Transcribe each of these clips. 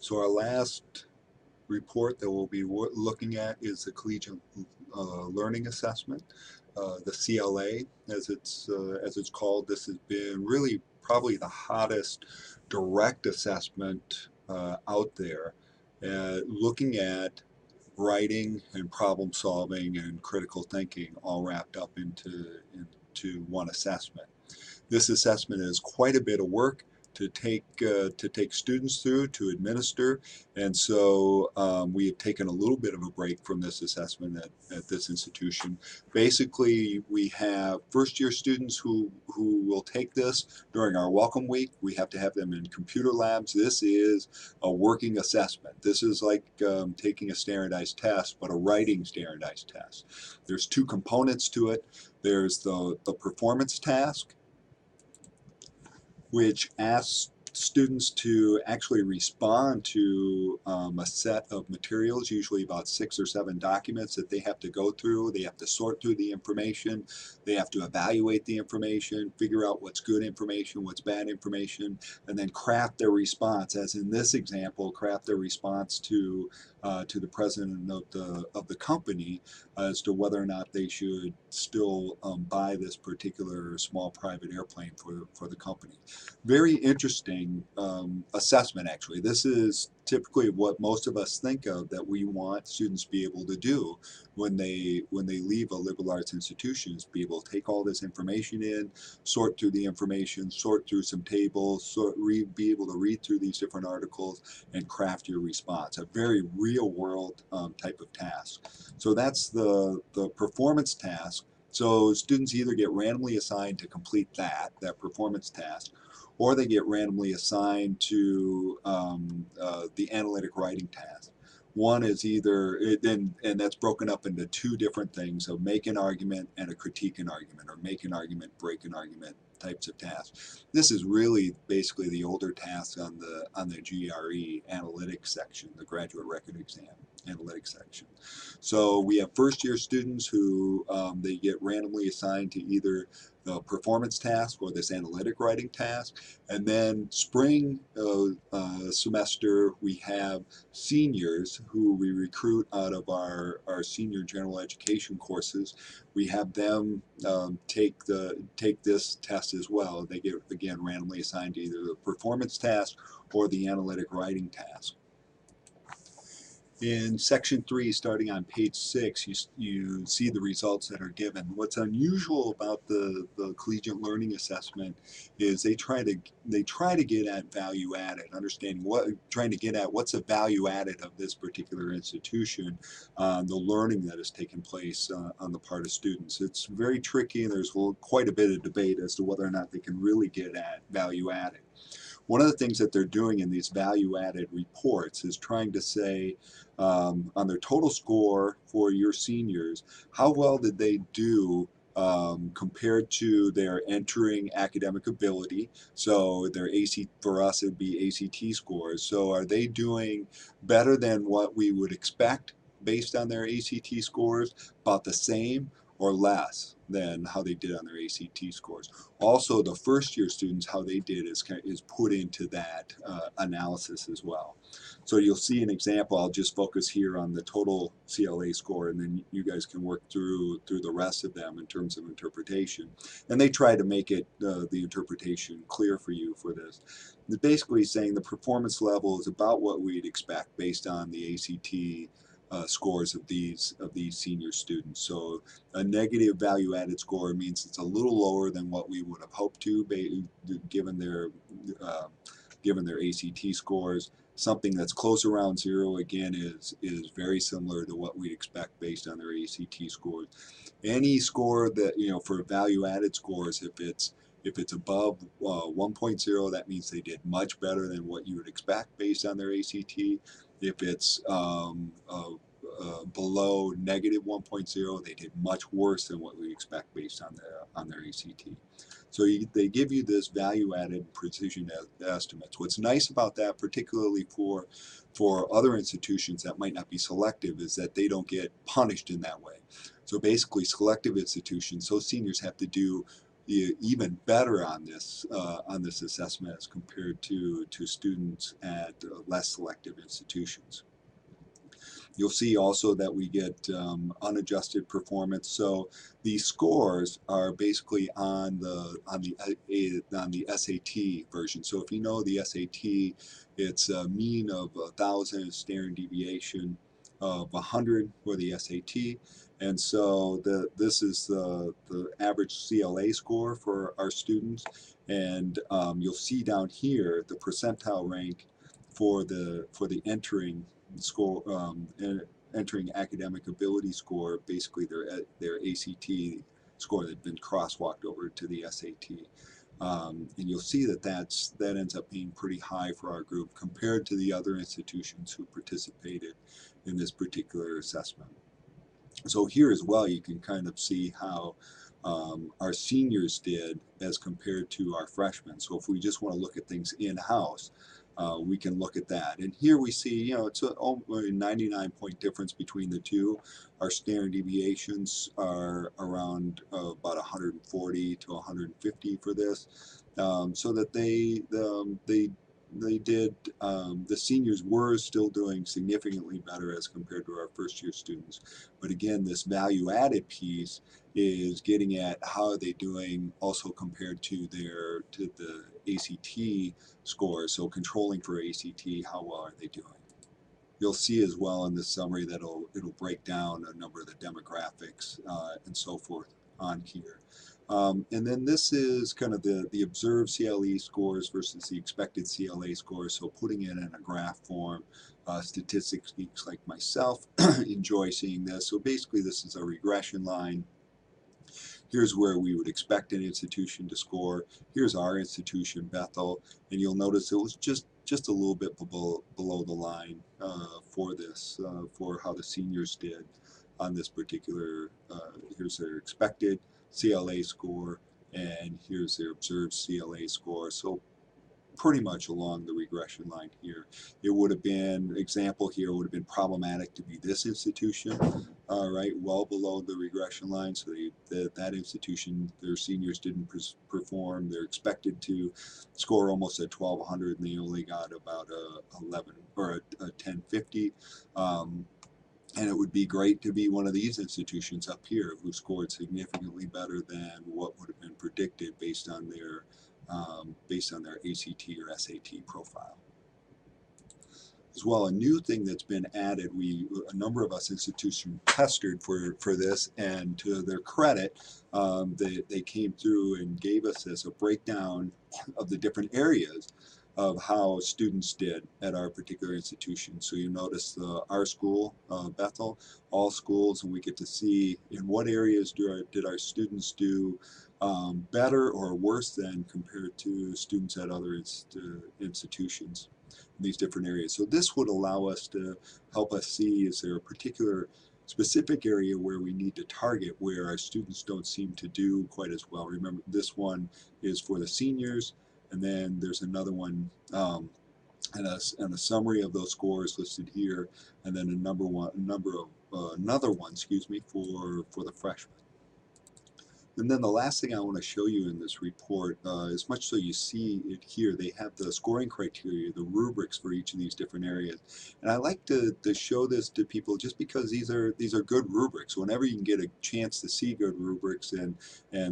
So our last report that we'll be looking at is the Collegiate Learning Assessment, the CLA, as it's called. This has been really probably the hottest direct assessment out there, looking at writing and problem solving and critical thinking all wrapped up into one assessment. This assessment is quite a bit of work to take students through to administer, and so we have taken a little bit of a break from this assessment at this institution. Basically, we have first year students who will take this during our welcome week. We have to have them in computer labs. This is a working assessment. This is like taking a standardized test, but a writing standardized test. There's two components to it. There's the performance task, which asks students to actually respond to a set of materials, usually about 6 or 7 documents that they have to go through. They have to sort through the information. They have to evaluate the information, figure out what's good information, what's bad information, and then craft their response, as in this example, craft their response to the president of the company as to whether or not they should still buy this particular small private airplane for the company. Very interesting assessment, actually. This is typically what most of us think of that we want students to be able to do when they leave a liberal arts institution, is be able to take all this information in, sort through the information, sort through some tables, be able to read through these different articles and craft your response. A very real world type of task. So that's the performance task. So students either get randomly assigned to complete that performance task, or they get randomly assigned to the analytic writing task. One is either, and that's broken up into two different things, a make an argument and a critique an argument, or make an argument, break an argument types of tasks. This is really basically the older tasks on the GRE analytics section, the graduate record exam analytics section. So we have first year students who they get randomly assigned to either the performance task or this analytic writing task. And then spring semester, we have seniors who we recruit out of our senior general education courses. We have them take this test as well. They get, again, randomly assigned to either the performance task or the analytic writing task. In section 3, starting on page 6, you see the results that are given. What's unusual about the collegiate learning assessment is they try to get at value added, understanding trying to get at what's the value added of this particular institution, the learning that has taken place on the part of students. It's very tricky, and there's quite a bit of debate as to whether or not they can really get at value added. One of the things that they're doing in these value-added reports is trying to say on their total score for your seniors, how well did they do compared to their entering academic ability. So their AC, for us, it would be ACT scores. So are they doing better than what we would expect based on their ACT scores, about the same, or less than how they did on their ACT scores? Also, the first year students, how they did is put into that analysis as well. So you'll see an example. I'll just focus here on the total CLA score, and then you guys can work through the rest of them in terms of interpretation. And they try to make it the interpretation clear for you for this. They're basically saying the performance level is about what we'd expect based on the ACT scores of these senior students. So a negative value-added score means it's a little lower than what we would have hoped to, given their ACT scores. Something that's close around 0, again, is very similar to what we expect based on their ACT scores. Any score that, for value-added scores, if it's above 1.0, that means they did much better than what you would expect based on their ACT. If it's below negative 1.0, they did much worse than what we expect based on their ACT. So they give you this value-added precision estimates. What's nice about that, particularly for other institutions that might not be selective, is that they don't get punished in that way. So basically, selective institutions, so seniors have to do even better on this assessment as compared to students at less selective institutions. You'll see also that we get unadjusted performance. So these scores are basically on the SAT version. So if you know the SAT, it's a mean of 1,000, standard deviation of 100 for the SAT. And so this is the average CLA score for our students. And you'll see down here the percentile rank for the entering score, entering academic ability score, basically their ACT score that had been crosswalked over to the SAT. And you'll see that that ends up being pretty high for our group compared to the other institutions who participated in this particular assessment. So here as well, you can kind of see how our seniors did as compared to our freshmen. So if we just want to look at things in-house, we can look at that. And here we see, it's a 99-point difference between the two. Our standard deviations are around about 140 to 150 for this, so that they did, the seniors were still doing significantly better as compared to our first year students. But again, this value added piece is getting at how are they doing also compared to the ACT scores. So controlling for ACT, how well are they doing? You'll see as well in this summary that it'll break down a number of the demographics and so forth on here. And then this is kind of the observed CLE scores versus the expected CLA scores. So putting it in a graph form, statistics geeks like myself enjoy seeing this. So basically this is a regression line. Here's where we would expect an institution to score. Here's our institution, Bethel, and you'll notice it was just a little bit below the line for this, for how the seniors did on this particular. Here's their expected CLA score, and here's their observed CLA score. So pretty much along the regression line here. It would have been, example here would have been problematic to be this institution, right, well below the regression line. So that institution, their seniors didn't perform. They're expected to score almost at 1,200, and they only got about a 11 or a 1050. And it would be great to be one of these institutions up here who scored significantly better than what would have been predicted based on their ACT or SAT profile. As well, a new thing that's been added, a number of us institutions pestered for this, and to their credit, they came through and gave us a breakdown of the different areas of how students did at our particular institution. So you notice our school, Bethel, all schools, and we get to see in what areas did our students do better or worse than compared to students at other institutions in these different areas. So this would allow us to help us see, is there a particular specific area where we need to target where our students don't seem to do quite as well. Remember, this one is for the seniors, and then there's another one and a summary of those scores listed here, and then another one, excuse me, for the freshmen. And then the last thing I want to show you in this report, as much so you see it here, they have the scoring criteria, the rubrics for each of these different areas. And I like to show this to people just because these are good rubrics. Whenever you can get a chance to see good rubrics and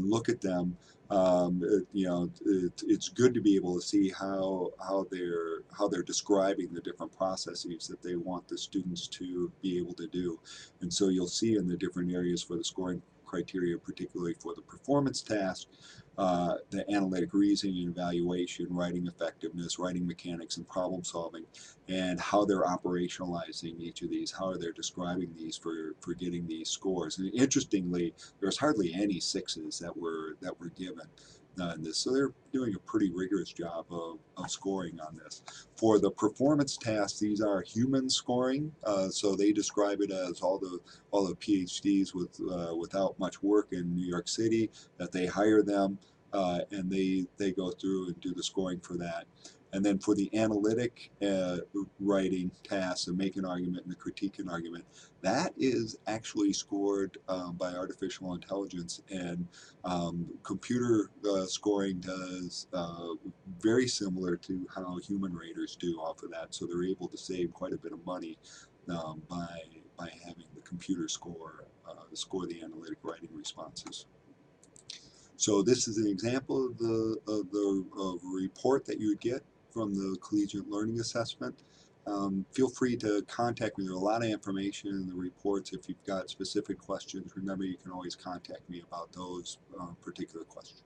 look at them, it's good to be able to see how they're describing the different processes that they want the students to be able to do. And so you'll see in the different areas for the scoring criteria, particularly for the performance task, the analytic reasoning and evaluation, writing effectiveness, writing mechanics, and problem solving, and how they're operationalizing each of these, how are they describing these for getting these scores. And interestingly, there's hardly any sixes that were given in this, so they're doing a pretty rigorous job of scoring on this. For the performance tasks, these are human scoring, so they describe it as all the PhDs without much work in New York City, that they hire them and they go through and do the scoring for that. And then for the analytic writing tasks, and make an argument and the critique an argument, that is actually scored by artificial intelligence, and computer scoring does very similar to how human raters do off of that. So they're able to save quite a bit of money by having the computer score the analytic writing responses. So this is an example of the report that you would get from the collegiate learning assessment. Feel free to contact me. There's a lot of information in the reports. If you've got specific questions, remember you can always contact me about those particular questions.